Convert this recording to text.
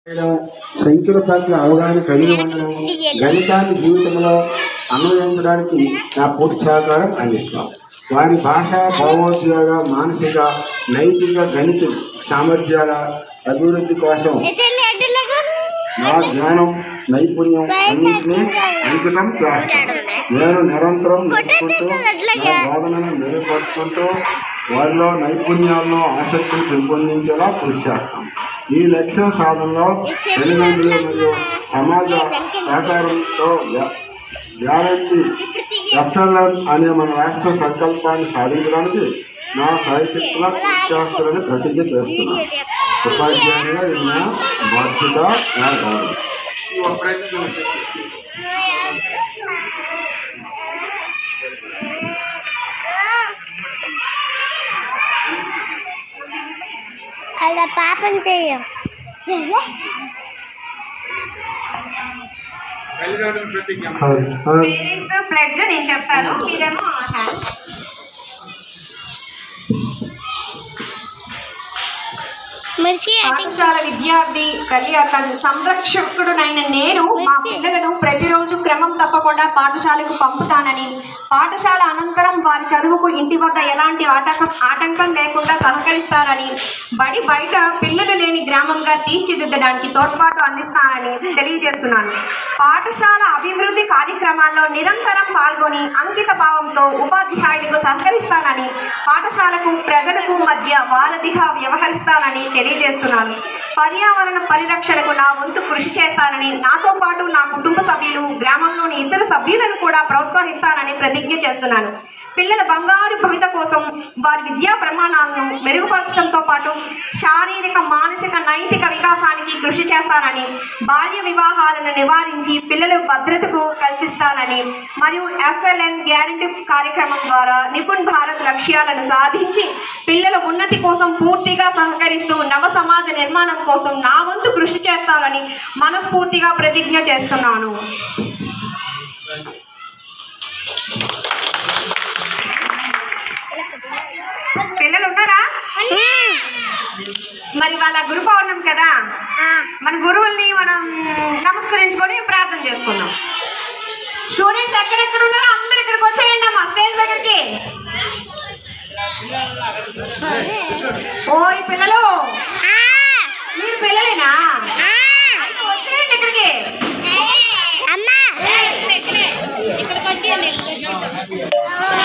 సంఖ్యల పట్ల అవగాహన కలిగి ఉండడం, గణితాన్ని జీవితంలో అన్వయించడానికి నా పూర్తి సహకారం అందిస్తాం. వారి భాష, భావోద్వేగ, మానసిక, నైతిక, గణిత సామర్థ్యాల అభివృద్ధి కోసం నా జ్ఞానం, నైపుణ్యం అన్నింటినీ అంకితం చేస్తాను. నేను నిరంతరం నేర్చుకుంటూ నా బోధనను మెరుగుపరుచుకుంటూ వారిలో నైపుణ్యాలను, ఆసక్తిని పెంపొందించేలా కృషి చేస్తాం. ఈ లక్ష్యం సాధనలో తల్లిదండ్రులు మరియు సమాజ సహకారంతో గ్యారంటీ ఎఫ్ఎల్ఎన్ అనే మన రాష్ట్ర సంకల్పాన్ని సాధించడానికి నా సాయశక్తుల కృషి చేస్తారని ప్రతిజ్ఞ చేస్తున్నాను. ఉపాధ్యాయునిగా ఇది నా బాధ్యత, నా కాదు. అలా పాపం చెయ్య ప్లెడ్జ్ నేను చెప్తాను, మీరేమో పాఠశాల విద్యార్థి తల్లి సంరక్షకుడునైన నేను మా పిల్లలను ప్రతిరోజు క్రమం తప్పకుండా పాఠశాలకు పంపుతానని, పాఠశాల అనంతరం వారి చదువుకు ఇంటి వద్ద ఎలాంటి ఆటంకం లేకుండా సహకరిస్తారని, బడి బయట పిల్లలు లేని గ్రామంగా తీర్చిదిద్దడానికి తోడ్పాటు అందిస్తానని తెలియజేస్తున్నాను. పాఠశాల అభివృద్ధి కార్యక్రమాల్లో నిరంతరం పాల్గొని అంకిత భావంతో ఉపాధ్యాయులకు సహకరిస్తానని, పాఠశాలకు ప్రజలకు మధ్య వారధిగా వ్యవహరిస్తానని తెలియజేస్తున్నాను. పర్యావరణ పరిరక్షణకు నా వంతు కృషి చేస్తానని, నాతో పాటు నా కుటుంబ సభ్యులు, గ్రామంలోని ఇతర సభ్యులను కూడా ప్రోత్సహిస్తానని ప్రతిజ్ఞ చేస్తున్నాను. పిల్లల బంగారు భవిత కోసం వారి విద్యా ప్రమాణాలను మెరుగుపరచడంతో పాటు శారీరక, మానసిక, నైతిక వికాసానికి కృషి చేస్తానని, బాల్య వివాహాలను నివారించి పిల్లల భద్రతకు కల్పిస్తానని, మరియు ఎఫ్ఎల్ఎన్ గ్యారంటీ కార్యక్రమం ద్వారా నిపుణ్ భారత్ లక్ష్యాలను సాధించి పిల్లల ఉన్నతి కోసం పూర్తిగా సహకరిస్తూ నవ సమాజ నిర్మాణం కోసం నా వంతు కృషి చేస్తానని మనస్ఫూర్తిగా ప్రతిజ్ఞ చేస్తున్నాను. పిల్లలు ఉన్నారా? మరి వాళ్ళ గురు పౌర్ణమి కదా, మన గురువుల్ని మనం నమస్కరించుకొని ప్రార్థన చేసుకున్నాం. స్టూడెంట్స్ ఎక్కడెక్కడ ఉన్నారో అందరు ఇక్కడికి వచ్చేయండి అమ్మా, స్టేజ్ దగ్గరికి. ఓయ్ పిల్లలు,